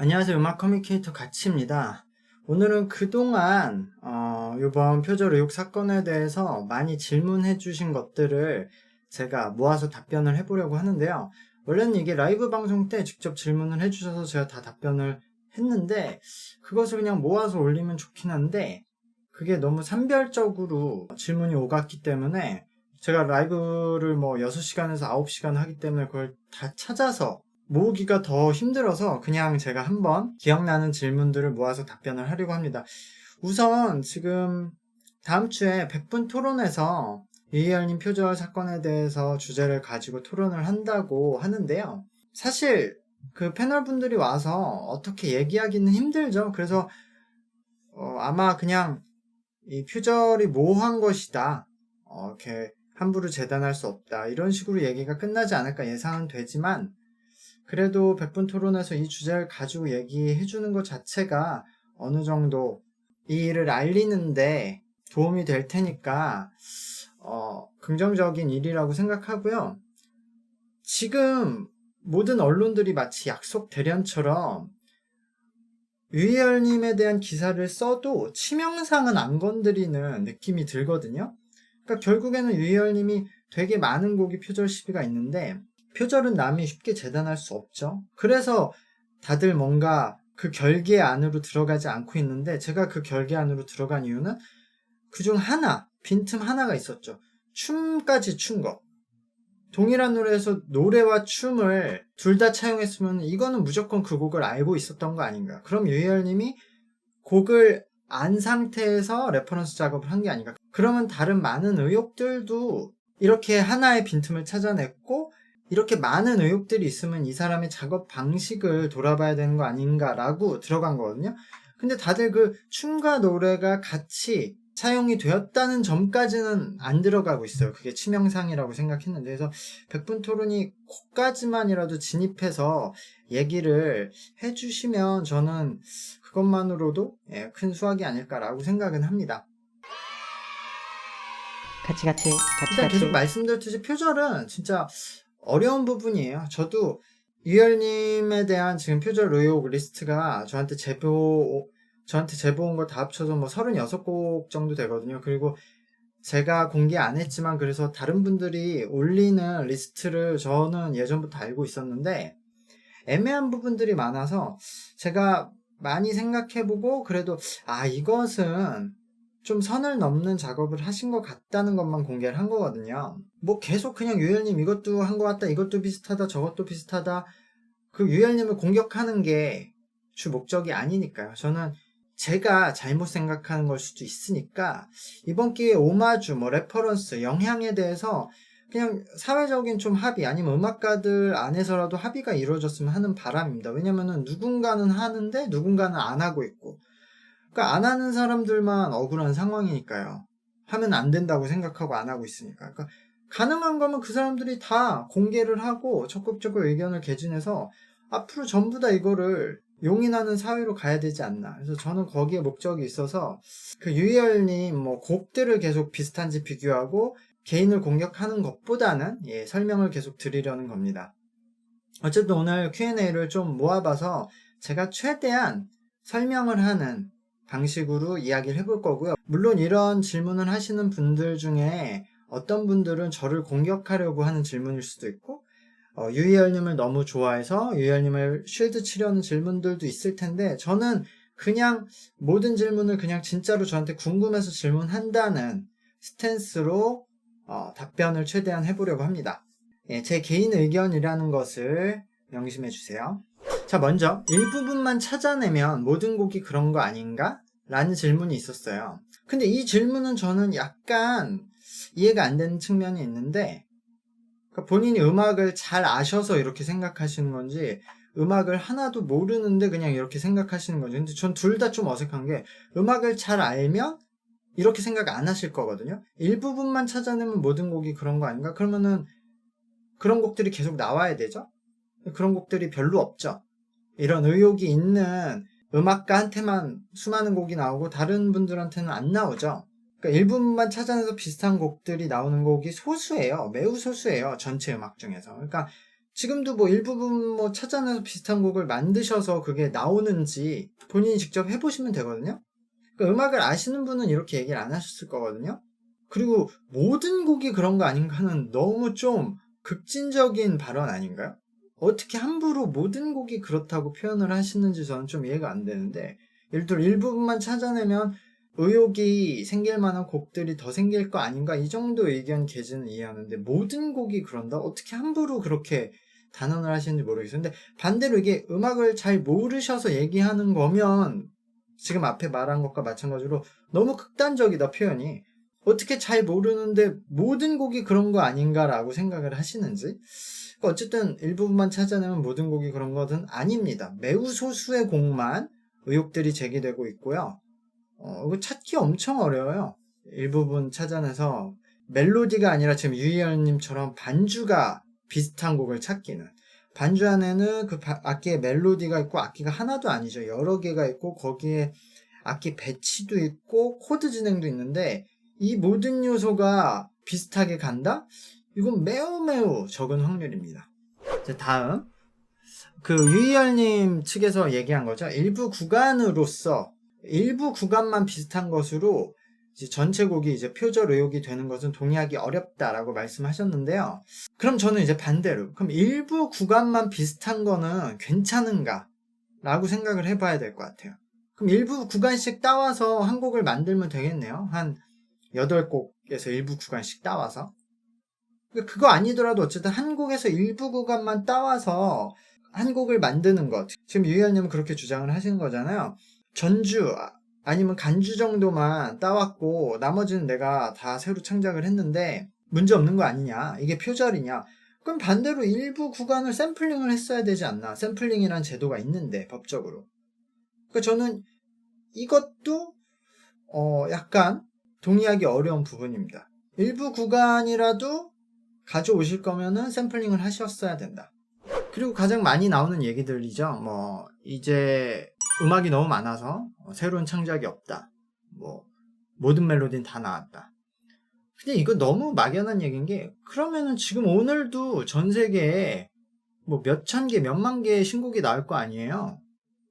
안녕하세요. 음악 커뮤니케이터 가치입니다. 오늘은 그동안 이번 표절 의혹 사건에 대해서 많이 질문해 주신 것들을 제가 모아서 답변을 해보려고 하는데요. 원래는 이게 라이브 방송 때 직접 질문을 해주셔서 제가 다 답변을 했는데 그것을 그냥 모아서 올리면 좋긴 한데 그게 너무 산별적으로 질문이 오갔기 때문에 제가 라이브를 뭐 6시간에서 9시간 하기 때문에 그걸 다 찾아서 모으기가 더 힘들어서 그냥 제가 한번 기억나는 질문들을 모아서 답변을 하려고 합니다. 우선 지금 다음 주에 100분 토론에서 유희열님 표절 사건에 대해서 주제를 가지고 토론을 한다고 하는데요. 사실 그 패널 분들이 와서 어떻게 얘기하기는 힘들죠. 그래서 아마 그냥 이 표절이 모호한 것이다. 이렇게 함부로 재단할 수 없다. 이런 식으로 얘기가 끝나지 않을까 예상은 되지만 그래도 100분 토론에서 이 주제를 가지고 얘기해 주는 것 자체가 어느 정도 이 일을 알리는데 도움이 될 테니까 긍정적인 일이라고 생각하고요. 지금 모든 언론들이 마치 약속 대련처럼 유희열님에 대한 기사를 써도 치명상은 안 건드리는 느낌이 들거든요. 그러니까 결국에는 유희열님이 되게 많은 곡이 표절 시비가 있는데 표절은 남이 쉽게 재단할 수 없죠. 그래서 다들 뭔가 그 결계 안으로 들어가지 않고 있는데 제가 그 결계 안으로 들어간 이유는 그중 하나, 빈틈 하나가 있었죠. 춤까지 춘 거. 동일한 노래에서 노래와 춤을 둘 다 차용했으면 이거는 무조건 그 곡을 알고 있었던 거 아닌가. 그럼 유희열님이 곡을 안 상태에서 레퍼런스 작업을 한 게 아닌가. 그러면 다른 많은 의혹들도 이렇게 하나의 빈틈을 찾아냈고 이렇게 많은 의혹들이 있으면 이 사람의 작업 방식을 돌아봐야 되는 거 아닌가라고 들어간 거거든요. 근데 다들 그 춤과 노래가 같이 사용이 되었다는 점까지는 안 들어가고 있어요. 그게 치명상이라고 생각했는데 그래서 100분 토론이 거기까지만이라도 진입해서 얘기를 해주시면 저는 그것만으로도 큰 수확이 아닐까라고 생각은 합니다. 일단 계속 말씀드렸듯이 표절은 진짜 어려운 부분이에요. 저도 유열님에 대한 지금 표절 의혹 리스트가 저한테 제보 온 거 다 합쳐서 뭐 36곡 정도 되거든요. 그리고 제가 공개 안 했지만 그래서 다른 분들이 올리는 리스트를 저는 예전부터 알고 있었는데 애매한 부분들이 많아서 제가 많이 생각해보고 그래도 이것은 좀 선을 넘는 작업을 하신 것 같다는 것만 공개를 한 거거든요. 뭐 계속 그냥 유열님 이것도 한 것 같다, 이것도 비슷하다, 저것도 비슷하다. 그 유열님을 공격하는 게 주 목적이 아니니까요. 저는 제가 잘못 생각하는 걸 수도 있으니까 이번 기회에 오마주, 뭐 레퍼런스, 영향에 대해서 그냥 사회적인 좀 합의 아니면 음악가들 안에서라도 합의가 이루어졌으면 하는 바람입니다. 왜냐면은 누군가는 하는데 누군가는 안 하고 있고 그러니까 안 하는 사람들만 억울한 상황이니까요. 하면 안 된다고 생각하고 안 하고 있으니까. 그러니까 가능한 거면 그 사람들이 다 공개를 하고 적극적으로 의견을 개진해서 앞으로 전부 다 이거를 용인하는 사회로 가야 되지 않나. 그래서 저는 거기에 목적이 있어서 그 유희열님 뭐 곡들을 계속 비슷한지 비교하고 개인을 공격하는 것보다는 설명을 계속 드리려는 겁니다. 어쨌든 오늘 Q&A를 좀 모아봐서 제가 최대한 설명을 하는 방식으로 이야기를 해볼 거고요. 물론 이런 질문을 하시는 분들 중에 어떤 분들은 저를 공격하려고 하는 질문일 수도 있고 유희열님을 너무 좋아해서 유희열님을 쉴드 치려는 질문들도 있을 텐데 저는 그냥 모든 질문을 그냥 진짜로 저한테 궁금해서 질문한다는 스탠스로 답변을 최대한 해보려고 합니다. 제 개인 의견이라는 것을 명심해 주세요. 자, 먼저 일부분만 찾아내면 모든 곡이 그런 거 아닌가? 라는 질문이 있었어요. 근데 이 질문은 저는 약간 이해가 안 되는 측면이 있는데 그러니까 본인이 음악을 잘 아셔서 이렇게 생각하시는 건지 음악을 하나도 모르는데 그냥 이렇게 생각하시는 건지 근데 전 둘 다 좀 어색한 게 음악을 잘 알면 이렇게 생각 안 하실 거거든요. 일부분만 찾아내면 모든 곡이 그런 거 아닌가? 그러면은 그런 곡들이 계속 나와야 되죠? 그런 곡들이 별로 없죠. 이런 의혹이 있는 음악가한테만 수많은 곡이 나오고 다른 분들한테는 안 나오죠. 그러니까 일부분만 찾아내서 비슷한 곡들이 나오는 곡이 소수예요. 매우 소수예요. 전체 음악 중에서. 그러니까 지금도 뭐 일부분 뭐 찾아내서 비슷한 곡을 만드셔서 그게 나오는지 본인이 직접 해보시면 되거든요. 그러니까 음악을 아시는 분은 이렇게 얘기를 안 하셨을 거거든요. 그리고 모든 곡이 그런 거 아닌가 하는 너무 좀 극진적인 발언 아닌가요? 어떻게 함부로 모든 곡이 그렇다고 표현을 하시는지 저는 좀 이해가 안 되는데, 예를 들어 일부분만 찾아내면 의혹이 생길 만한 곡들이 더 생길 거 아닌가, 이 정도 의견 개진은 이해하는데 모든 곡이 그런다? 어떻게 함부로 그렇게 단언을 하시는지 모르겠어요. 근데 반대로 이게 음악을 잘 모르셔서 얘기하는 거면 지금 앞에 말한 것과 마찬가지로 너무 극단적이다, 표현이. 어떻게 잘 모르는데 모든 곡이 그런 거 아닌가라고 생각을 하시는지. 어쨌든 일부분만 찾아내면 모든 곡이 그런 것은 아닙니다. 매우 소수의 곡만 의혹들이 제기되고 있고요. 이거 찾기 엄청 어려워요. 일부분 찾아내서 멜로디가 아니라 지금 유희열님처럼 반주가 비슷한 곡을 찾기는. 반주 안에는 그 악기에 멜로디가 있고 악기가 하나도 아니죠. 여러 개가 있고 거기에 악기 배치도 있고 코드 진행도 있는데 이 모든 요소가 비슷하게 간다? 이건 매우 적은 확률입니다. 이제 다음, 그 유희열님 측에서 얘기한 거죠. 일부 구간만 비슷한 것으로 이제 전체 곡이 이제 표절 의혹이 되는 것은 동의하기 어렵다라고 말씀하셨는데요. 그럼 저는 이제 반대로, 그럼 일부 구간만 비슷한 거는 괜찮은가? 라고 생각을 해봐야 될 것 같아요. 그럼 일부 구간씩 따와서 한 곡을 만들면 되겠네요. 한 8곡에서 일부 구간씩 따와서. 그거 아니더라도 어쨌든 한 곡에서 일부 구간만 따와서 한 곡을 만드는 것. 지금 유희열님은 그렇게 주장을 하시는 거잖아요. 전주 아니면 간주 정도만 따왔고 나머지는 내가 다 새로 창작을 했는데 문제 없는 거 아니냐, 이게 표절이냐. 그럼 반대로 일부 구간을 샘플링을 했어야 되지 않나. 샘플링이란 제도가 있는데 법적으로. 그러니까 저는 이것도 약간 동의하기 어려운 부분입니다. 일부 구간이라도 가져오실 거면은 샘플링을 하셨어야 된다. 그리고 가장 많이 나오는 얘기들이죠. 뭐 이제 음악이 너무 많아서 새로운 창작이 없다. 뭐 모든 멜로디는 다 나왔다. 근데 이거 너무 막연한 얘기인 게, 그러면은 지금 오늘도 전 세계에 뭐 몇천 개, 몇만 개의 신곡이 나올 거 아니에요.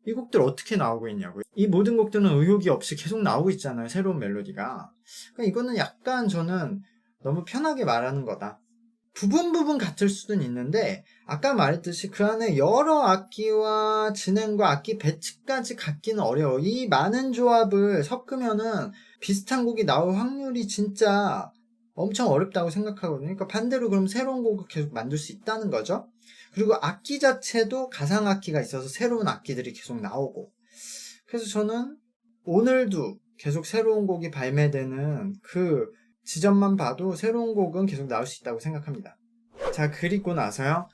이 곡들 어떻게 나오고 있냐고요. 이 모든 곡들은 의혹이 없이 계속 나오고 있잖아요. 새로운 멜로디가. 그러니까 이거는 약간 저는 너무 편하게 말하는 거다. 부분 같을 수는 있는데 아까 말했듯이 그 안에 여러 악기와 진행과 악기 배치까지 갖기는 어려워. 이 많은 조합을 섞으면은 비슷한 곡이 나올 확률이 진짜 엄청 어렵다고 생각하거든요. 그러니까 반대로 그럼 새로운 곡을 계속 만들 수 있다는 거죠. 그리고 악기 자체도 가상악기가 있어서 새로운 악기들이 계속 나오고. 그래서 저는 오늘도 계속 새로운 곡이 발매되는 그 지점만 봐도 새로운 곡은 계속 나올 수 있다고 생각합니다. 자, 그리고 나서요,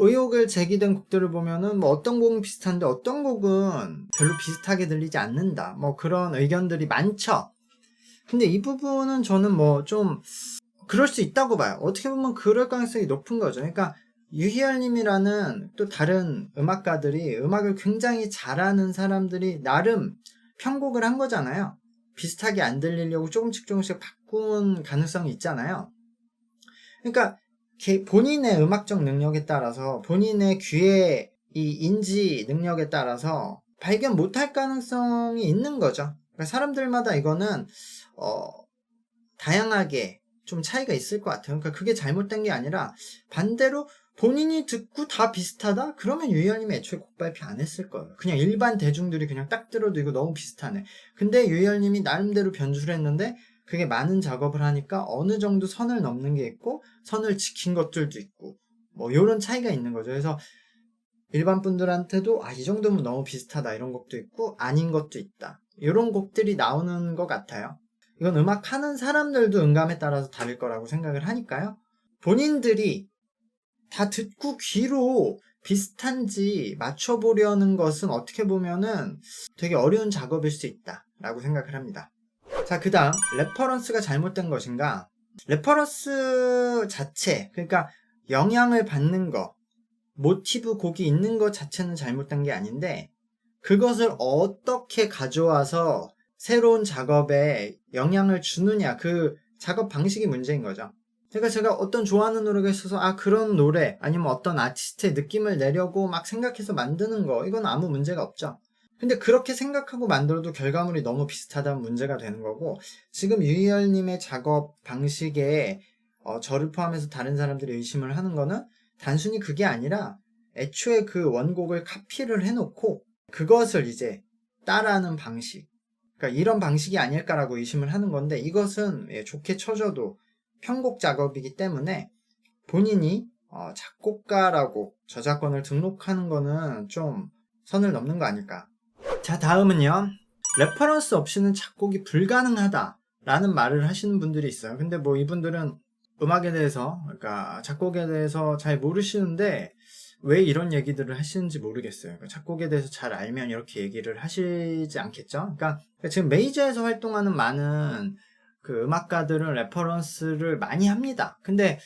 의혹을 제기된 곡들을 보면은 뭐 어떤 곡은 비슷한데 어떤 곡은 별로 비슷하게 들리지 않는다, 뭐 그런 의견들이 많죠. 근데 이 부분은 저는 뭐 좀 그럴 수 있다고 봐요. 어떻게 보면 그럴 가능성이 높은 거죠. 그러니까 유희열님이라는 또 다른 음악가들이, 음악을 굉장히 잘하는 사람들이 나름 편곡을 한 거잖아요. 비슷하게 안 들리려고 조금씩 바꾼 가능성이 있잖아요. 그러니까 본인의 음악적 능력에 따라서, 본인의 귀의 이 인지 능력에 따라서 발견 못할 가능성이 있는 거죠. 그러니까 사람들마다 이거는 다양하게 좀 차이가 있을 것 같아요. 그러니까 그게 잘못된 게 아니라 반대로 본인이 듣고 다 비슷하다? 그러면 유희열님이 애초에 곡 발표 안 했을 거예요. 그냥 일반 대중들이 그냥 딱 들어도 이거 너무 비슷하네. 근데 유희열님이 나름대로 변주를 했는데 그게 많은 작업을 하니까 어느 정도 선을 넘는 게 있고 선을 지킨 것들도 있고 뭐 요런 차이가 있는 거죠. 그래서 일반 분들한테도 이 정도면 너무 비슷하다 이런 곡도 있고 아닌 것도 있다. 이런 곡들이 나오는 것 같아요. 이건 음악 하는 사람들도 음감에 따라서 다를 거라고 생각을 하니까요. 본인들이 다 듣고 귀로 비슷한지 맞춰보려는 것은 어떻게 보면은 되게 어려운 작업일 수 있다라고 생각을 합니다. 자, 그 다음 레퍼런스가 잘못된 것인가? 레퍼런스 자체, 그러니까 영향을 받는 거, 모티브 곡이 있는 것 자체는 잘못된 게 아닌데 그것을 어떻게 가져와서 새로운 작업에 영향을 주느냐, 그 작업 방식이 문제인 거죠. 그러니까 제가 어떤 좋아하는 노래가 있어서 그런 노래 아니면 어떤 아티스트의 느낌을 내려고 막 생각해서 만드는 거, 이건 아무 문제가 없죠. 근데 그렇게 생각하고 만들어도 결과물이 너무 비슷하다면 문제가 되는 거고, 지금 유희열님의 작업 방식에 저를 포함해서 다른 사람들이 의심을 하는 거는 단순히 그게 아니라 애초에 그 원곡을 카피를 해놓고 그것을 이제 따라하는 방식, 그러니까 이런 방식이 아닐까라고 의심을 하는 건데, 이것은 좋게 쳐줘도 편곡 작업이기 때문에 본인이 작곡가라고 저작권을 등록하는 거는 좀 선을 넘는 거 아닐까. 자, 다음은요. 레퍼런스 없이는 작곡이 불가능하다라는 말을 하시는 분들이 있어요. 근데 뭐 이분들은 음악에 대해서, 그러니까 작곡에 대해서 잘 모르시는데 왜 이런 얘기들을 하시는지 모르겠어요. 그러니까 작곡에 대해서 잘 알면 이렇게 얘기를 하시지 않겠죠? 그러니까 지금 메이저에서 활동하는 많은 그 음악가들은 레퍼런스를 많이 합니다. 근데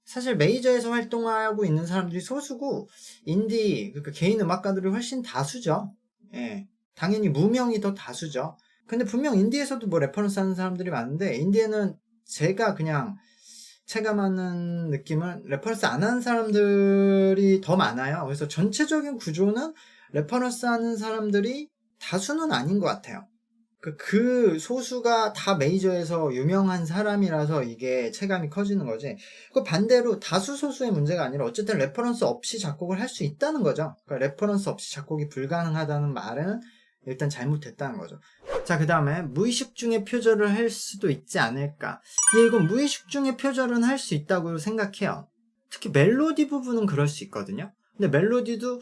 사실 메이저에서 활동하고 있는 사람들이 소수고, 인디, 그러니까 개인 음악가들이 훨씬 다수죠. 예. 당연히 무명이 더 다수죠. 근데 분명 인디에서도 뭐 레퍼런스 하는 사람들이 많은데, 인디에는 제가 그냥 체감하는 느낌은 레퍼런스 안 하는 사람들이 더 많아요. 그래서 전체적인 구조는 레퍼런스 하는 사람들이 다수는 아닌 것 같아요. 그 소수가 다 메이저에서 유명한 사람이라서 이게 체감이 커지는 거지. 그 반대로 다수 소수의 문제가 아니라 어쨌든 레퍼런스 없이 작곡을 할 수 있다는 거죠. 그러니까 레퍼런스 없이 작곡이 불가능하다는 말은 일단 잘못됐다는 거죠. 자, 그 다음에 무의식 중에 표절을 할 수도 있지 않을까. 이건 무의식 중에 표절은 할 수 있다고 생각해요. 특히 멜로디 부분은 그럴 수 있거든요. 근데 멜로디도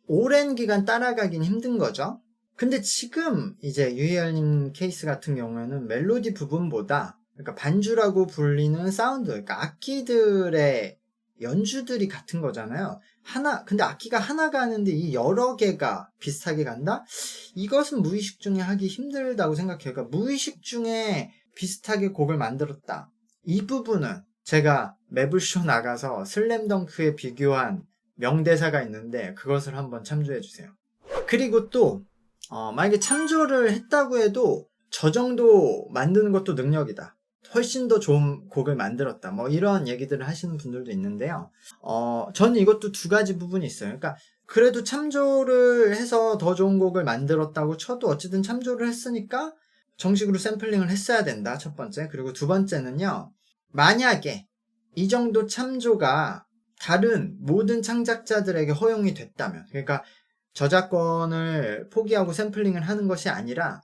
오랜 기간 따라가긴 힘든 거죠. 근데 지금 이제 유희열님 케이스 같은 경우에는 멜로디 부분보다, 그러니까 반주라고 불리는 사운드, 그러니까 악기들의 연주들이 같은 거잖아요. 근데 악기가 하나가 하는데 이 여러 개가 비슷하게 간다? 이것은 무의식 중에 하기 힘들다고 생각해요. 그러니까 무의식 중에 비슷하게 곡을 만들었다. 이 부분은 제가 매블쇼 나가서 슬램덩크에 비교한 명대사가 있는데 그것을 한번 참조해 주세요. 그리고 또 만약에 참조를 했다고 해도 저 정도 만드는 것도 능력이다, 훨씬 더 좋은 곡을 만들었다, 뭐 이런 얘기들을 하시는 분들도 있는데요. 저는 이것도 두 가지 부분이 있어요. 그러니까 그래도 참조를 해서 더 좋은 곡을 만들었다고 쳐도 어쨌든 참조를 했으니까 정식으로 샘플링을 했어야 된다, 첫 번째. 그리고 두 번째는요, 만약에 이 정도 참조가 다른 모든 창작자들에게 허용이 됐다면, 그러니까 저작권을 포기하고 샘플링을 하는 것이 아니라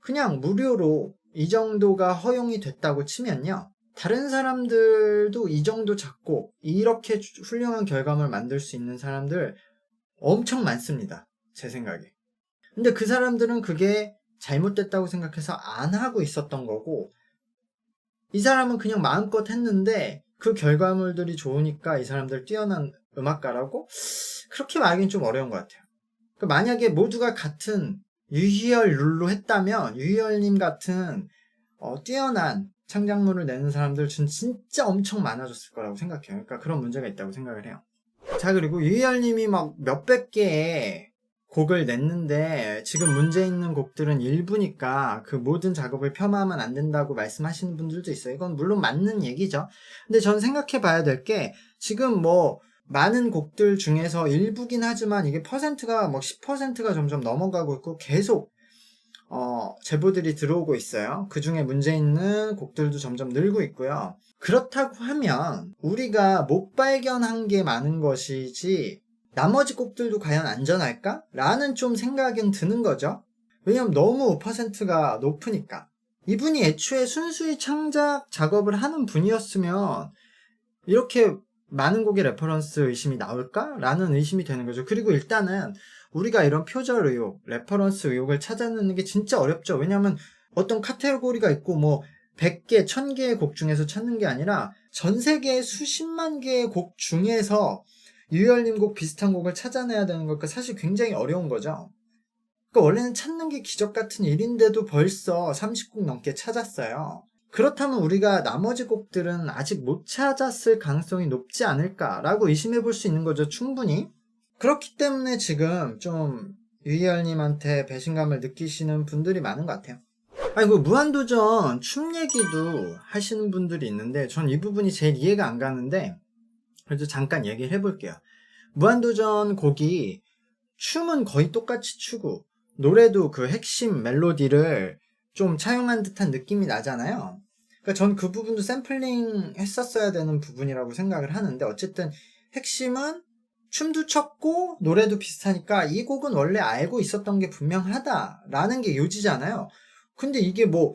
그냥 무료로 이 정도가 허용이 됐다고 치면요, 다른 사람들도 이 정도 작곡, 이렇게 훌륭한 결과물을 만들 수 있는 사람들 엄청 많습니다, 제 생각에. 근데 그 사람들은 그게 잘못됐다고 생각해서 안 하고 있었던 거고, 이 사람은 그냥 마음껏 했는데 그 결과물들이 좋으니까 이 사람들 뛰어난 음악가라고 그렇게 말하기는 좀 어려운 것 같아요. 그러니까 만약에 모두가 같은 유희열 룰로 했다면 유희열님 같은 뛰어난 창작물을 내는 사람들 진짜 엄청 많아졌을 거라고 생각해요. 그러니까 그런 문제가 있다고 생각을 해요. 자, 그리고 유희열님이 막 몇백 개의 곡을 냈는데 지금 문제 있는 곡들은 일부니까 그 모든 작업을 폄하하면 안 된다고 말씀하시는 분들도 있어요. 이건 물론 맞는 얘기죠. 근데 전 생각해 봐야 될 게, 지금 뭐 많은 곡들 중에서 일부긴 하지만 이게 퍼센트가 뭐 10%가 점점 넘어가고 있고 계속 제보들이 들어오고 있어요. 그 중에 문제 있는 곡들도 점점 늘고 있고요. 그렇다고 하면 우리가 못 발견한 게 많은 것이지 나머지 곡들도 과연 안전할까? 라는 좀 생각은 드는 거죠. 왜냐면 너무 퍼센트가 높으니까. 이분이 애초에 순수히 창작 작업을 하는 분이었으면 이렇게 많은 곡의 레퍼런스 의심이 나올까? 라는 의심이 되는 거죠. 그리고 일단은 우리가 이런 표절 의혹, 레퍼런스 의혹을 찾아내는 게 진짜 어렵죠. 왜냐면 어떤 카테고리가 있고 뭐 100개, 1000개의 곡 중에서 찾는 게 아니라 전 세계의 수십만 개의 곡 중에서 유희열님 곡 비슷한 곡을 찾아내야 되는 거니까 사실 굉장히 어려운 거죠. 그러니까 원래는 찾는 게 기적 같은 일인데도 벌써 30곡 넘게 찾았어요. 그렇다면 우리가 나머지 곡들은 아직 못 찾았을 가능성이 높지 않을까라고 의심해 볼 수 있는 거죠, 충분히. 그렇기 때문에 지금 좀 유희열님한테 배신감을 느끼시는 분들이 많은 것 같아요. 아니, 그 무한도전 춤 얘기도 하시는 분들이 있는데, 전 이 부분이 제일 이해가 안 가는데, 그래도 잠깐 얘기를 해볼게요. 무한도전 곡이 춤은 거의 똑같이 추고, 노래도 그 핵심 멜로디를 좀 차용한 듯한 느낌이 나잖아요. 그러니까 전 그 부분도 샘플링 했었어야 되는 부분이라고 생각을 하는데, 어쨌든 핵심은 춤도 췄고 노래도 비슷하니까 이 곡은 원래 알고 있었던 게 분명하다라는 게 요지잖아요. 근데 이게 뭐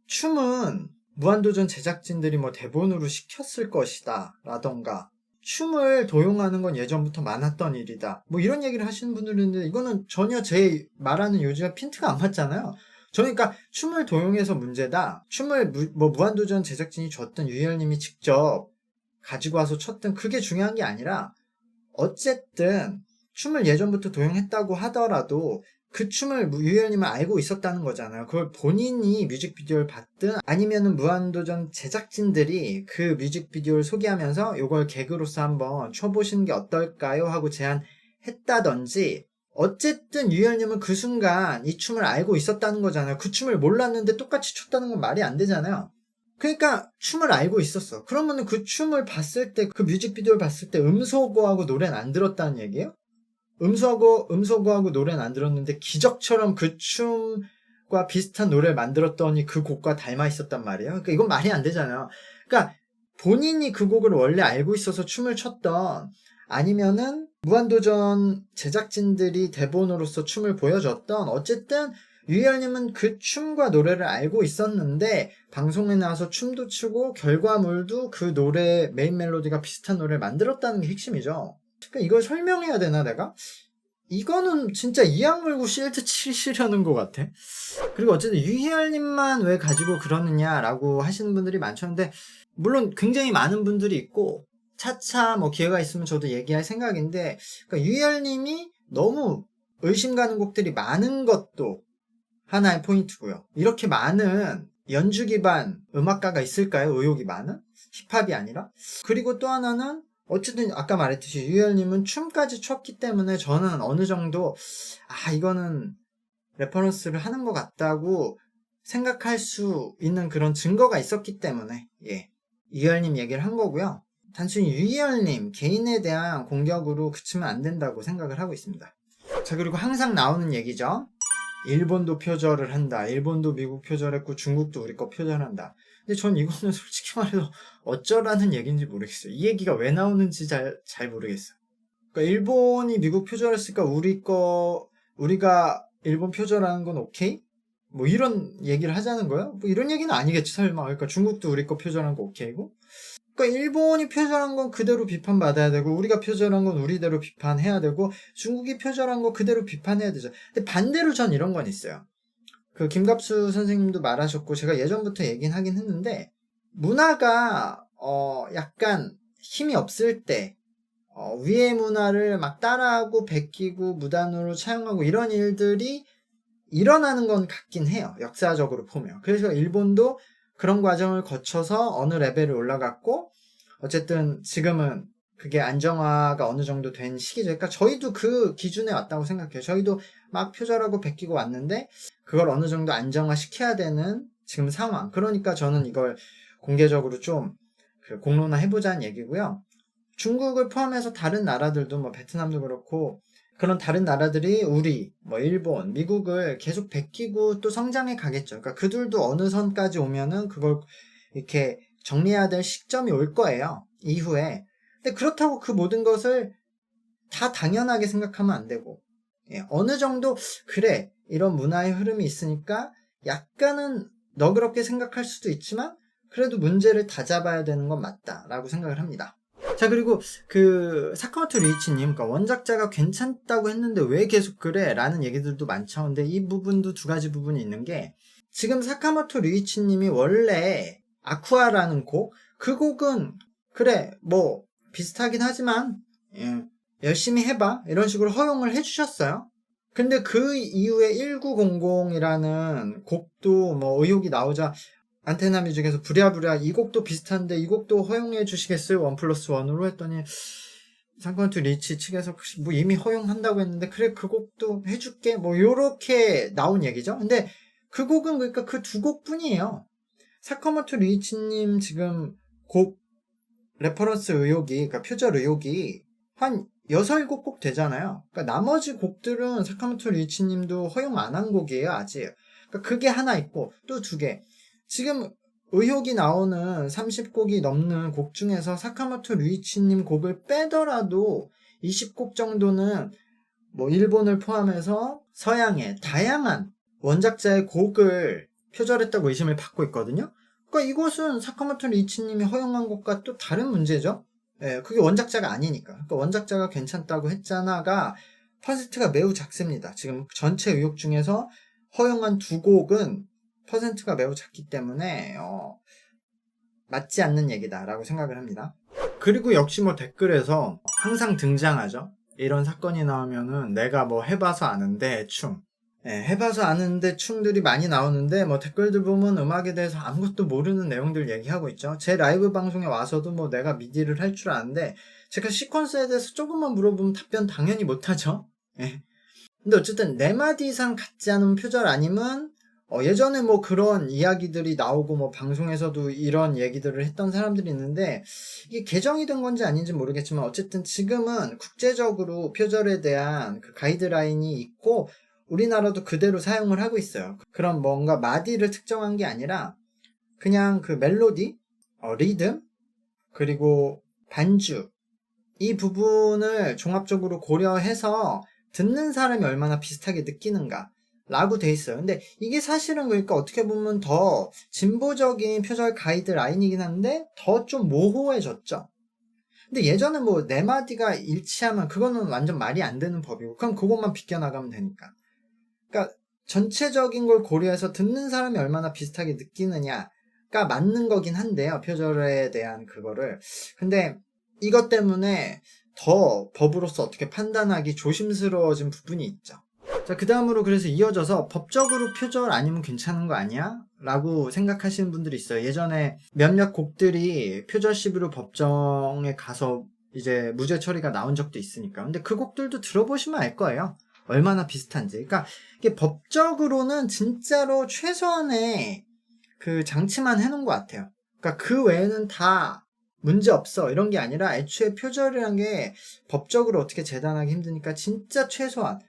춤은 무한도전 제작진들이 뭐 대본으로 시켰을 것이다 라던가 춤을 도용하는 건 예전부터 많았던 일이다 뭐 이런 얘기를 하시는 분들이 있는데, 이거는 전혀 제 말하는 요지가 핀트가 안 맞잖아요. 저는 그러니까 춤을 도용해서 문제다, 춤을 뭐 무한도전 제작진이 줬든 유희열님이 직접 가지고 와서 췄든 그게 중요한 게 아니라, 어쨌든 춤을 예전부터 도용했다고 하더라도 그 춤을 유희열님은 알고 있었다는 거잖아요. 그걸 본인이 뮤직비디오를 봤든 아니면은 무한도전 제작진들이 그 뮤직비디오를 소개하면서 이걸 개그로서 한번 춰보시는 게 어떨까요? 하고 제안했다든지, 어쨌든 유희열님은 그 순간 이 춤을 알고 있었다는 거잖아요. 그 춤을 몰랐는데 똑같이 췄다는 건 말이 안 되잖아요. 그러니까 춤을 알고 있었어. 그러면은 그 춤을 봤을 때, 그 뮤직비디오를 봤을 때 음소거하고 노래는 안 들었다는 얘기예요? 음소거하고 노래는 안 들었는데 기적처럼 그 춤과 비슷한 노래를 만들었더니 그 곡과 닮아 있었단 말이에요. 그러니까 이건 말이 안 되잖아요. 그러니까 본인이 그 곡을 원래 알고 있어서 춤을 췄던, 아니면은 무한도전 제작진들이 대본으로서 춤을 보여줬던, 어쨌든 유희열님은 그 춤과 노래를 알고 있었는데 방송에 나와서 춤도 추고 결과물도 그 노래 메인 멜로디가 비슷한 노래를 만들었다는 게 핵심이죠. 그러니까 이걸 설명해야 되나 내가? 이거는 진짜 이악 물고 실드 치시려는 것 같아. 그리고 어쨌든 유희열님만 왜 가지고 그러느냐라고 하시는 분들이 많죠. 근데 물론 굉장히 많은 분들이 있고 차차 뭐 기회가 있으면 저도 얘기할 생각인데, 그러니까 유희열님이 너무 의심 가는 곡들이 많은 것도 하나의 포인트고요. 이렇게 많은 연주 기반 음악가가 있을까요? 의욕이 많은? 힙합이 아니라? 그리고 또 하나는 어쨌든 아까 말했듯이 유희열님은 춤까지 췄기 때문에 저는 어느 정도 이거는 레퍼런스를 하는 것 같다고 생각할 수 있는 그런 증거가 있었기 때문에 유희열님 얘기를 한 거고요. 단순히 유희열님 개인에 대한 공격으로 그치면 안 된다고 생각을 하고 있습니다. 자, 그리고 항상 나오는 얘기죠. 일본도 표절을 한다. 일본도 미국 표절했고 중국도 우리 거 표절한다. 근데 전 이거는 솔직히 말해서 어쩌라는 얘기인지 모르겠어요. 이 얘기가 왜 나오는지 잘 모르겠어요. 그러니까 일본이 미국 표절했으니까 우리가 일본 표절하는 건 오케이? 뭐 이런 얘기를 하자는 거예요? 뭐 이런 얘기는 아니겠지 설마. 그러니까 중국도 우리 거 표절한 거 오케이고? 그러니까 일본이 표절한 건 그대로 비판받아야 되고, 우리가 표절한 건 우리대로 비판해야 되고, 중국이 표절한 거 그대로 비판해야 되죠. 근데 반대로 전 이런 건 있어요. 그 김갑수 선생님도 말하셨고 제가 예전부터 얘기는 하긴 했는데, 문화가 약간 힘이 없을 때 위의 문화를 막 따라하고 베끼고 무단으로 차용하고 이런 일들이 일어나는 건 같긴 해요. 역사적으로 보면. 그래서 일본도 그런 과정을 거쳐서 어느 레벨에 올라갔고, 어쨌든 지금은 그게 안정화가 어느 정도 된 시기죠. 그러니까 저희도 그 기준에 왔다고 생각해요. 저희도 막 표절하고 베끼고 왔는데 그걸 어느 정도 안정화 시켜야 되는 지금 상황. 그러니까 저는 이걸 공개적으로 좀 공론화 해보자는 얘기고요. 중국을 포함해서 다른 나라들도 뭐 베트남도 그렇고 그런 다른 나라들이 우리, 뭐 일본, 미국을 계속 베끼고 또 성장해 가겠죠. 그러니까 그들도 어느 선까지 오면은 그걸 이렇게 정리해야 될 시점이 올 거예요. 이후에. 근데 그렇다고 그 모든 것을 다 당연하게 생각하면 안 되고, 어느 정도 그래 이런 문화의 흐름이 있으니까 약간은 너그럽게 생각할 수도 있지만 그래도 문제를 다 잡아야 되는 건 맞다라고 생각을 합니다. 자, 그리고 그 사카모토 류이치님, 그러니까 원작자가 괜찮다고 했는데 왜 계속 그래? 라는 얘기들도 많죠. 근데 이 부분도 두 가지 부분이 있는 게, 지금 사카모토 류이치님이 원래 아쿠아라는 곡, 그 곡은 그래 뭐 비슷하긴 하지만 열심히 해봐 이런 식으로 허용을 해주셨어요. 근데 그 이후에 1900이라는 곡도 뭐 의혹이 나오자 안테나 뮤직에서 부랴부랴 이 곡도 비슷한데 이 곡도 허용해 주시겠어요? 1+1으로 했더니 사카모토 류이치 측에서 뭐 이미 허용한다고 했는데 그래 그 곡도 해줄게 뭐 요렇게 나온 얘기죠. 근데 그 곡은 그러니까 그 두 곡뿐이에요. 사카모토 류이치님 지금 곡 레퍼런스 의혹이, 그러니까 표절 의혹이 한 6, 7곡 되잖아요. 그러니까 나머지 곡들은 사카모토 류이치님도 허용 안 한 곡이에요, 아직. 그러니까 그게 하나 있고, 또 두 개. 지금 의혹이 나오는 30곡이 넘는 곡 중에서 사카모토 류이치님 곡을 빼더라도 20곡 정도는 뭐 일본을 포함해서 서양의 다양한 원작자의 곡을 표절했다고 의심을 받고 있거든요. 그러니까 이것은 사카모토 류이치님이 허용한 것과 또 다른 문제죠. 예, 그게 원작자가 아니니까. 그러니까 원작자가 괜찮다고 했잖아가 퍼센트가 매우 작습니다. 지금 전체 의혹 중에서 허용한 두 곡은 퍼센트가 매우 작기 때문에 맞지 않는 얘기다라고 생각을 합니다. 그리고 역시 뭐 댓글에서 항상 등장하죠. 이런 사건이 나오면은 내가 뭐 해봐서 아는데 충. 해봐서 아는데 충들이 많이 나오는데 뭐 댓글들 보면 음악에 대해서 아무것도 모르는 내용들 얘기하고 있죠. 제 라이브 방송에 와서도 뭐 내가 미디를 할 줄 아는데 제가 시퀀스에 대해서 조금만 물어보면 답변 당연히 못하죠. 근데 어쨌든 4마디 이상 같지 않은 표절 아니면 예전에 뭐 그런 이야기들이 나오고 뭐 방송에서도 이런 얘기들을 했던 사람들이 있는데 이게 개정이 된 건지 아닌지 모르겠지만 어쨌든 지금은 국제적으로 표절에 대한 그 가이드라인이 있고 우리나라도 그대로 사용을 하고 있어요. 그런 뭔가 마디를 특정한 게 아니라 그냥 그 멜로디, 리듬, 그리고 반주 이 부분을 종합적으로 고려해서 듣는 사람이 얼마나 비슷하게 느끼는가 라고 돼 있어요. 근데 이게 사실은 그러니까 어떻게 보면 더 진보적인 표절 가이드라인이긴 한데 더 좀 모호해졌죠. 근데 예전에 뭐 4마디가 일치하면 그거는 완전 말이 안 되는 법이고 그럼 그것만 비껴나가면 되니까. 그러니까 전체적인 걸 고려해서 듣는 사람이 얼마나 비슷하게 느끼느냐가 맞는 거긴 한데요. 표절에 대한 그거를. 근데 이것 때문에 더 법으로서 어떻게 판단하기 조심스러워진 부분이 있죠. 자, 그 다음으로 그래서 이어져서 법적으로 표절 아니면 괜찮은 거 아니야? 라고 생각하시는 분들이 있어요. 예전에 몇몇 곡들이 표절 시비로 법정에 가서 이제 무죄 처리가 나온 적도 있으니까. 근데 그 곡들도 들어보시면 알 거예요. 얼마나 비슷한지. 그러니까 이게 법적으로는 진짜로 최소한의 그 장치만 해놓은 것 같아요. 그러니까 그 외에는 다 문제 없어 이런 게 아니라 애초에 표절이란 게 법적으로 어떻게 재단하기 힘드니까 진짜 최소한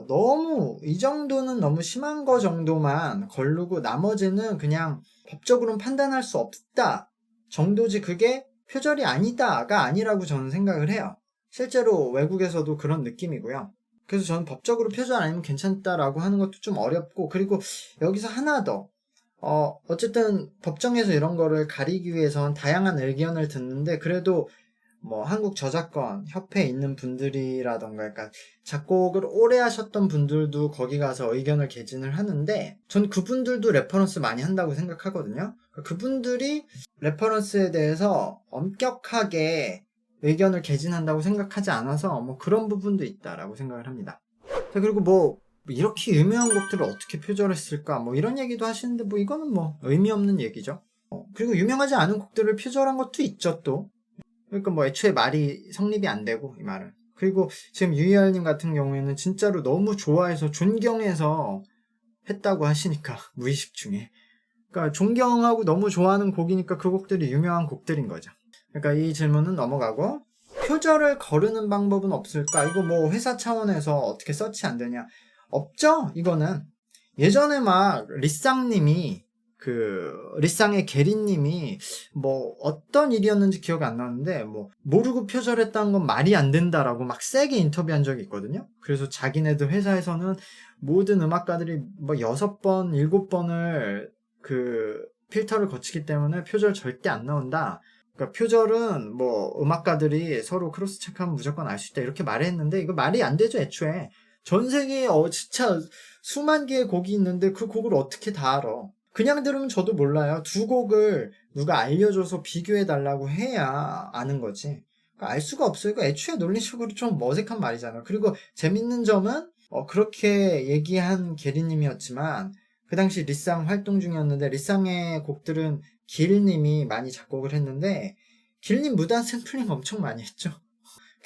너무 이 정도는 너무 심한 거 정도만 걸르고 나머지는 그냥 법적으로는 판단할 수 없다 정도지 그게 표절이 아니다가 아니라고 저는 생각을 해요. 실제로 외국에서도 그런 느낌이고요. 그래서 저는 법적으로 표절 아니면 괜찮다라고 하는 것도 좀 어렵고 그리고 여기서 하나 더 어쨌든 법정에서 이런 거를 가리기 위해선 다양한 의견을 듣는데 그래도 뭐 한국 저작권 협회에 있는 분들이라던가 그러니까 작곡을 오래 하셨던 분들도 거기 가서 의견을 개진을 하는데 전 그분들도 레퍼런스 많이 한다고 생각하거든요. 그분들이 레퍼런스에 대해서 엄격하게 의견을 개진한다고 생각하지 않아서 뭐 그런 부분도 있다라고 생각을 합니다. 자, 그리고 뭐 이렇게 유명한 곡들을 어떻게 표절했을까 뭐 이런 얘기도 하시는데 뭐 이거는 뭐 의미 없는 얘기죠. 그리고 유명하지 않은 곡들을 표절한 것도 있죠 또. 그러니까 뭐 애초에 말이 성립이 안 되고 이 말은. 그리고 지금 유희열님 같은 경우에는 진짜로 너무 좋아해서 존경해서 했다고 하시니까 무의식 중에. 그러니까 존경하고 너무 좋아하는 곡이니까 그 곡들이 유명한 곡들인 거죠. 그러니까 이 질문은 넘어가고 표절을 거르는 방법은 없을까? 이거 뭐 회사 차원에서 어떻게 서치 안 되냐? 없죠? 이거는 예전에 막 리쌍님이 리쌍의 게리님이 뭐 어떤 일이었는지 기억이 안 나는데 뭐 모르고 표절했다는 건 말이 안 된다라고 막 세게 인터뷰한 적이 있거든요. 그래서 자기네들 회사에서는 모든 음악가들이 뭐 6번, 7번을 그 필터를 거치기 때문에 표절 절대 안 나온다. 그러니까 표절은 뭐 음악가들이 서로 크로스 체크하면 무조건 알 수 있다 이렇게 말했는데 이거 말이 안 되죠 애초에. 전 세계에 진짜 수만 개의 곡이 있는데 그 곡을 어떻게 다 알아? 그냥 들으면 저도 몰라요. 두 곡을 누가 알려줘서 비교해달라고 해야 아는 거지. 그러니까 알 수가 없어요. 그러니까 애초에 논리적으로 좀 어색한 말이잖아. 그리고 재밌는 점은 그렇게 얘기한 게리님이었지만 그 당시 리쌍 활동 중이었는데 리쌍의 곡들은 길님이 많이 작곡을 했는데 길님 무단 샘플링 엄청 많이 했죠.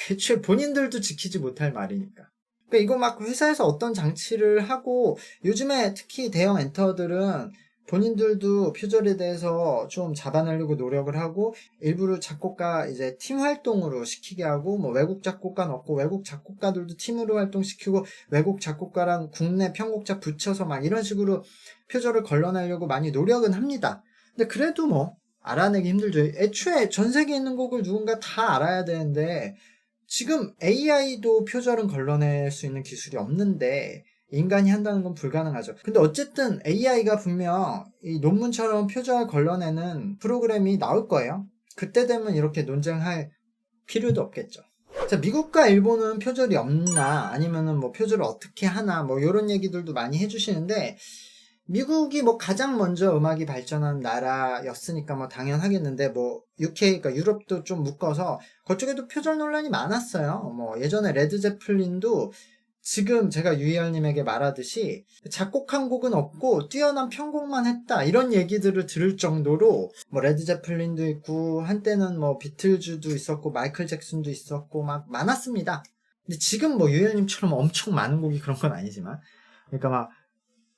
애초에 본인들도 지키지 못할 말이니까. 그러니까 이거 막 회사에서 어떤 장치를 하고, 요즘에 특히 대형 엔터들은 본인들도 표절에 대해서 좀 잡아내려고 노력을 하고, 일부러 작곡가 이제 팀 활동으로 시키게 하고, 뭐 외국 작곡가 넣고, 외국 작곡가들도 팀으로 활동시키고, 외국 작곡가랑 국내 편곡자 붙여서 막 이런 식으로 표절을 걸러내려고 많이 노력은 합니다. 근데 그래도 뭐 알아내기 힘들죠. 애초에 전 세계에 있는 곡을 누군가 다 알아야 되는데, 지금 AI도 표절은 걸러낼 수 있는 기술이 없는데 인간이 한다는 건 불가능하죠. 근데 어쨌든 AI가 분명 이 논문처럼 표절 걸러내는 프로그램이 나올 거예요. 그때 되면 이렇게 논쟁할 필요도 없겠죠. 자, 미국과 일본은 표절이 없나, 아니면은 뭐 표절을 어떻게 하나, 뭐 이런 얘기들도 많이 해주시는데, 미국이 뭐 가장 먼저 음악이 발전한 나라였으니까 뭐 당연하겠는데, 뭐 UK, 그러니까 유럽도 좀 묶어서 그쪽에도 표절 논란이 많았어요. 뭐 예전에 레드 제플린도 지금 제가 유희열님에게 말하듯이 작곡한 곡은 없고 뛰어난 편곡만 했다, 이런 얘기들을 들을 정도로, 뭐 레드 제플린도 있고 한때는 뭐 비틀즈도 있었고 마이클 잭슨도 있었고 막 많았습니다. 근데 지금 뭐 유희열님처럼 엄청 많은 곡이 그런 건 아니지만, 그러니까 막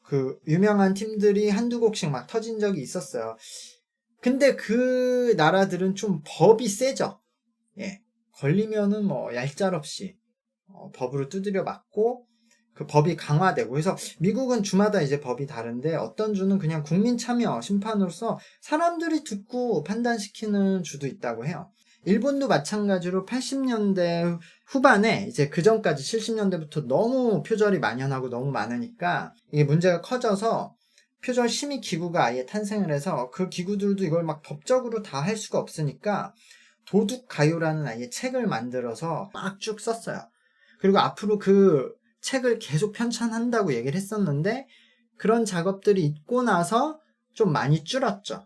그 유명한 팀들이 한두 곡씩 막 터진 적이 있었어요. 근데 그 나라들은 좀 법이 세죠. 예. 걸리면은 뭐 얄짤없이 법으로 두드려 맞고, 그 법이 강화되고. 그래서 미국은 주마다 이제 법이 다른데, 어떤 주는 그냥 국민 참여 심판으로서 사람들이 듣고 판단시키는 주도 있다고 해요. 일본도 마찬가지로 80년대 후반에, 이제 그 전까지 70년대부터 너무 표절이 만연하고 너무 많으니까 이게 문제가 커져서 표절 심의 기구가 아예 탄생을 해서, 그 기구들도 이걸 막 법적으로 다 할 수가 없으니까 도둑 가요라는 아예 책을 만들어서 막 쭉 썼어요. 그리고 앞으로 그 책을 계속 편찬한다고 얘기를 했었는데, 그런 작업들이 있고 나서 좀 많이 줄었죠.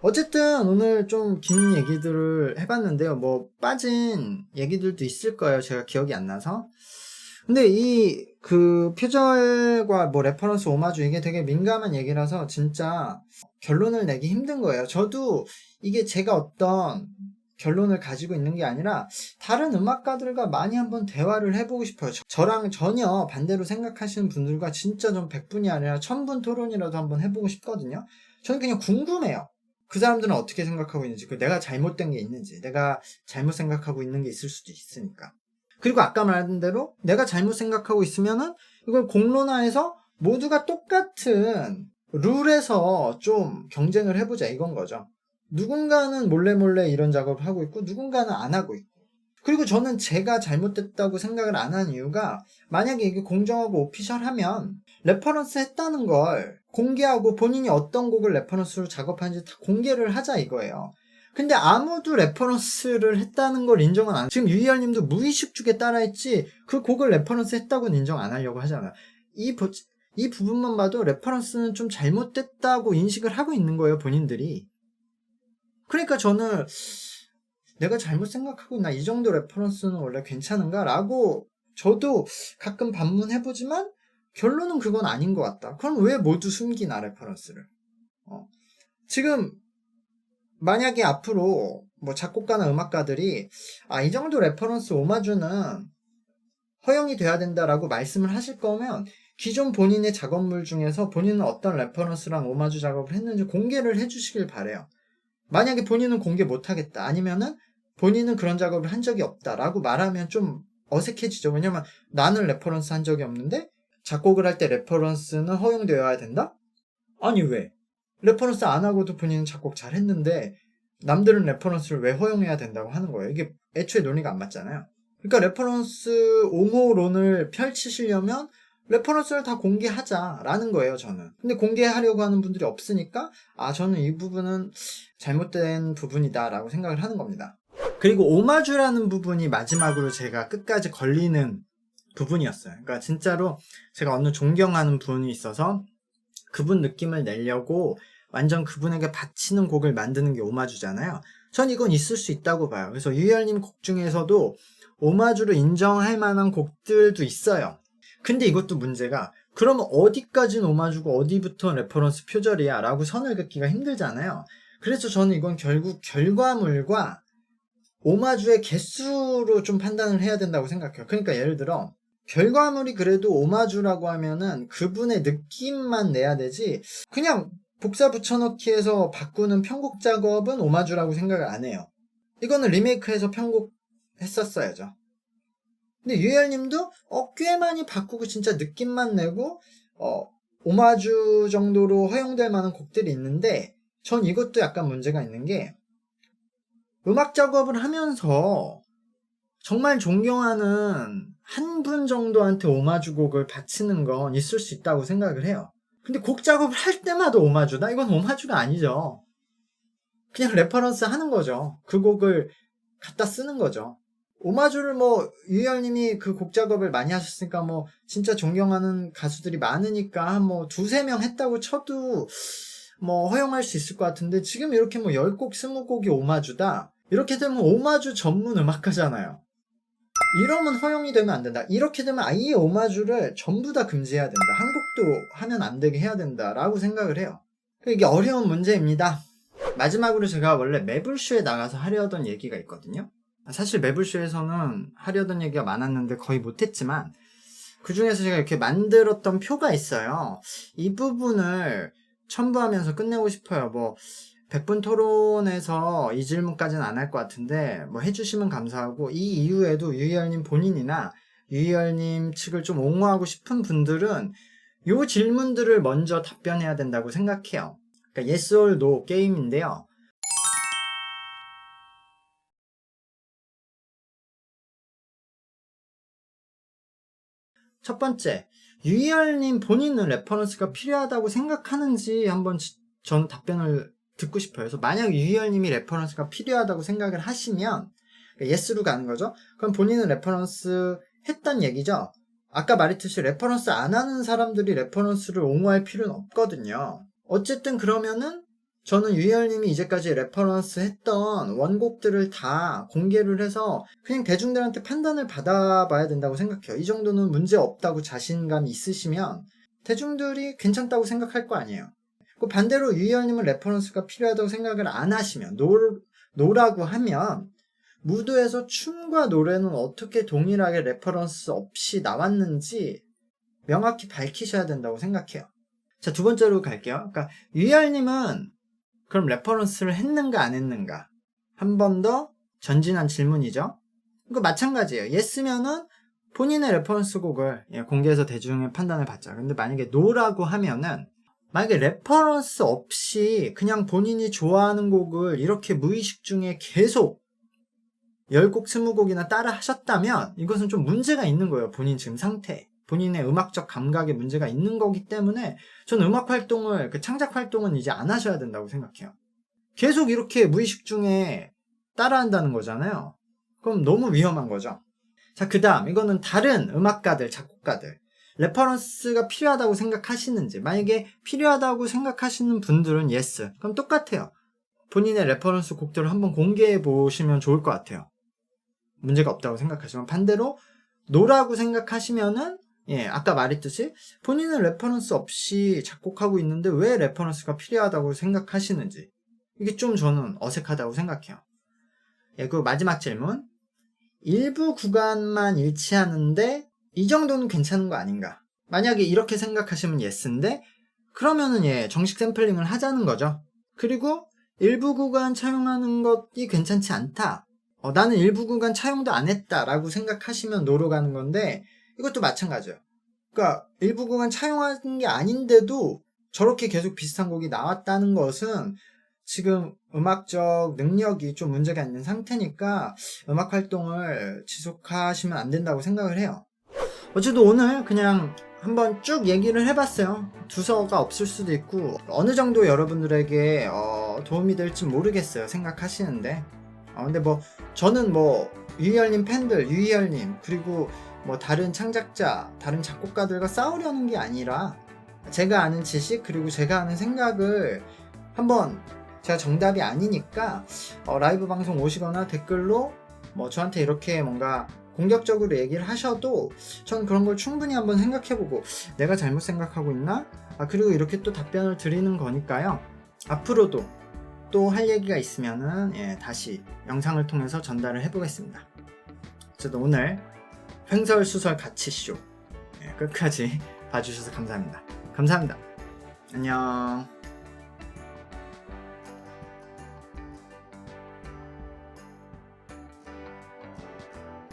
어쨌든 오늘 좀 긴 얘기들을 해봤는데요. 뭐 빠진 얘기들도 있을 거예요. 제가 기억이 안 나서. 근데 이 그 표절과 뭐 레퍼런스 오마주, 이게 되게 민감한 얘기라서 진짜 결론을 내기 힘든 거예요. 저도 이게 제가 어떤 결론을 가지고 있는 게 아니라 다른 음악가들과 많이 한번 대화를 해보고 싶어요. 저랑 전혀 반대로 생각하시는 분들과 진짜 좀 100분이 아니라 1000분 토론이라도 한번 해보고 싶거든요. 저는 그냥 궁금해요. 그 사람들은 어떻게 생각하고 있는지, 내가 잘못된 게 있는지, 내가 잘못 생각하고 있는 게 있을 수도 있으니까. 그리고 아까 말한 대로 내가 잘못 생각하고 있으면은 이걸 공론화해서 모두가 똑같은 룰에서 좀 경쟁을 해보자, 이건 거죠. 누군가는 몰래 이런 작업을 하고 있고 누군가는 안 하고 있고. 그리고 저는 제가 잘못됐다고 생각을 안 하는 이유가, 만약에 이게 공정하고 오피셜하면 레퍼런스 했다는 걸 공개하고 본인이 어떤 곡을 레퍼런스로 작업하는지 다 공개를 하자, 이거예요. 근데 아무도 레퍼런스를 했다는 걸 인정은 안, 지금 유희열님도 무의식 중에 따라했지 그 곡을 레퍼런스 했다고는 인정 안 하려고 하잖아요. 이 부분만 봐도 레퍼런스는 좀 잘못됐다고 인식을 하고 있는 거예요, 본인들이. 그러니까 저는 내가 잘못 생각하고 있나, 이 정도 레퍼런스는 원래 괜찮은가 라고 저도 가끔 반문해보지만 결론은 그건 아닌 것 같다. 그럼 왜 모두 숨기나, 레퍼런스를. 지금 만약에 앞으로 뭐 작곡가나 음악가들이 이 정도 레퍼런스 오마주는 허용이 돼야 된다라고 말씀을 하실 거면, 기존 본인의 작업물 중에서 본인은 어떤 레퍼런스랑 오마주 작업을 했는지 공개를 해주시길 바래요. 만약에 본인은 공개 못하겠다, 아니면은 본인은 그런 작업을 한 적이 없다라고 말하면 좀 어색해지죠. 왜냐면 나는 레퍼런스 한 적이 없는데 작곡을 할 때 레퍼런스는 허용되어야 된다? 아니 왜? 레퍼런스 안 하고도 본인은 작곡 잘 했는데 남들은 레퍼런스를 왜 허용해야 된다고 하는 거예요. 이게 애초에 논리가 안 맞잖아요. 그러니까 레퍼런스 옹호론을 펼치시려면 레퍼런스를 다 공개하자라는 거예요, 저는. 근데 공개하려고 하는 분들이 없으니까 저는 이 부분은 잘못된 부분이다라고 생각을 하는 겁니다. 그리고 오마주라는 부분이 마지막으로 제가 끝까지 걸리는 부분이었어요. 그러니까 진짜로 제가 어느 존경하는 분이 있어서 그분 느낌을 내려고 완전 그분에게 바치는 곡을 만드는 게 오마주잖아요. 전 이건 있을 수 있다고 봐요. 그래서 유희열님 곡 중에서도 오마주로 인정할 만한 곡들도 있어요. 근데 이것도 문제가, 그러면 어디까지는 오마주고 어디부터 레퍼런스 표절이야 라고 선을 긋기가 힘들잖아요. 그래서 저는 이건 결국 결과물과 오마주의 개수로 좀 판단을 해야 된다고 생각해요. 그러니까 예를 들어 결과물이 그래도 오마주라고 하면은 그분의 느낌만 내야 되지, 그냥 복사 붙여넣기 해서 바꾸는 편곡 작업은 오마주라고 생각을 안 해요. 이거는 리메이크해서 편곡했었어야죠. 근데 유희열님도 꽤 많이 바꾸고 진짜 느낌만 내고 오마주 정도로 허용될 만한 곡들이 있는데, 전 이것도 약간 문제가 있는 게, 음악 작업을 하면서 정말 존경하는 한 분 정도한테 오마주 곡을 바치는 건 있을 수 있다고 생각을 해요. 근데 곡 작업을 할 때마다 오마주다? 이건 오마주가 아니죠. 그냥 레퍼런스 하는 거죠. 그 곡을 갖다 쓰는 거죠. 오마주를 유희열님이 그 곡 작업을 많이 하셨으니까 진짜 존경하는 가수들이 많으니까 한 두세 명 했다고 쳐도 허용할 수 있을 것 같은데, 지금 이렇게 10곡, 20곡이 오마주다? 이렇게 되면 오마주 전문 음악가잖아요. 이러면 허용이 되면 안 된다. 이렇게 되면 아예 오마주를 전부 다 금지해야 된다. 한 곡도 하면 안 되게 해야 된다라고 생각을 해요. 이게 어려운 문제입니다. 마지막으로 제가 원래 매블쇼에 나가서 하려던 얘기가 있거든요. 사실 매블쇼에서는 하려던 얘기가 많았는데 거의 못했지만, 그 중에서 제가 이렇게 만들었던 표가 있어요. 이 부분을 첨부하면서 끝내고 싶어요. 100분 토론에서 이 질문까지는 안 할 것 같은데 해주시면 감사하고, 이 이후에도 유희열님 본인이나 유희열님 측을 좀 옹호하고 싶은 분들은 이 질문들을 먼저 답변해야 된다고 생각해요. 그러니까 yes or no 게임인데요. 첫 번째, 유희열님 본인은 레퍼런스가 필요하다고 생각하는지 한번 저는 답변을 듣고 싶어요. 그래서 만약 유희열님이 레퍼런스가 필요하다고 생각을 하시면 예스로 가는 거죠. 그럼 본인은 레퍼런스 했단 얘기죠. 아까 말했듯이 레퍼런스 안 하는 사람들이 레퍼런스를 옹호할 필요는 없거든요. 어쨌든 그러면은 저는 유희열님이 이제까지 레퍼런스 했던 원곡들을 다 공개를 해서 그냥 대중들한테 판단을 받아봐야 된다고 생각해요. 이 정도는 문제 없다고 자신감이 있으시면 대중들이 괜찮다고 생각할 거 아니에요. 반대로 유희열님은 레퍼런스가 필요하다고 생각을 안 하시면, 노라고 하면 무드에서 춤과 노래는 어떻게 동일하게 레퍼런스 없이 나왔는지 명확히 밝히셔야 된다고 생각해요. 자, 두 번째로 갈게요. 그러니까 유희열님은 그럼 레퍼런스를 했는가 안 했는가, 한 번 더 전진한 질문이죠. 그러니까 마찬가지예요. 예스면은 본인의 레퍼런스 곡을 공개해서 대중의 판단을 받자. 근데 만약에 노라고 하면은, 만약에 레퍼런스 없이 그냥 본인이 좋아하는 곡을 이렇게 무의식 중에 계속 10곡, 20곡이나 따라 하셨다면 이것은 좀 문제가 있는 거예요. 본인 지금 상태, 본인의 음악적 감각에 문제가 있는 거기 때문에 저는 음악 활동을, 창작 활동은 이제 안 하셔야 된다고 생각해요. 계속 이렇게 무의식 중에 따라한다는 거잖아요. 그럼 너무 위험한 거죠. 자, 그 다음, 이거는 다른 음악가들, 작곡가들 레퍼런스가 필요하다고 생각하시는지. 만약에 필요하다고 생각하시는 분들은 yes. 그럼 똑같아요. 본인의 레퍼런스 곡들을 한번 공개해 보시면 좋을 것 같아요. 문제가 없다고 생각하시면. 반대로 no라고 생각하시면은 아까 말했듯이 본인은 레퍼런스 없이 작곡하고 있는데 왜 레퍼런스가 필요하다고 생각하시는지, 이게 좀 저는 어색하다고 생각해요. 그리고 마지막 질문, 일부 구간만 일치하는데 이 정도는 괜찮은 거 아닌가. 만약에 이렇게 생각하시면 예스인데, 그러면은 정식 샘플링을 하자는 거죠. 그리고 일부 구간 차용하는 것이 괜찮지 않다, 나는 일부 구간 차용도 안 했다 라고 생각하시면 노로 가는 건데, 이것도 마찬가지예요. 그러니까 일부 구간 차용한 게 아닌데도 저렇게 계속 비슷한 곡이 나왔다는 것은 지금 음악적 능력이 좀 문제가 있는 상태니까 음악 활동을 지속하시면 안 된다고 생각을 해요. 어쨌든 오늘 그냥 한번 쭉 얘기를 해봤어요. 두서가 없을 수도 있고 어느 정도 여러분들에게 도움이 될지 모르겠어요. 생각하시는데 근데 저는 유희열님 팬들, 유희열님 그리고 다른 창작자, 다른 작곡가들과 싸우려는 게 아니라 제가 아는 지식 그리고 제가 아는 생각을 한번, 제가 정답이 아니니까 라이브 방송 오시거나 댓글로 저한테 이렇게 뭔가 공격적으로 얘기를 하셔도 전 그런 걸 충분히 한번 생각해보고 내가 잘못 생각하고 있나? 그리고 이렇게 또 답변을 드리는 거니까요. 앞으로도 또 할 얘기가 있으면은 다시 영상을 통해서 전달을 해보겠습니다. 어쨌든 오늘 횡설수설 가치쇼. 끝까지 봐주셔서 감사합니다. 감사합니다. 안녕.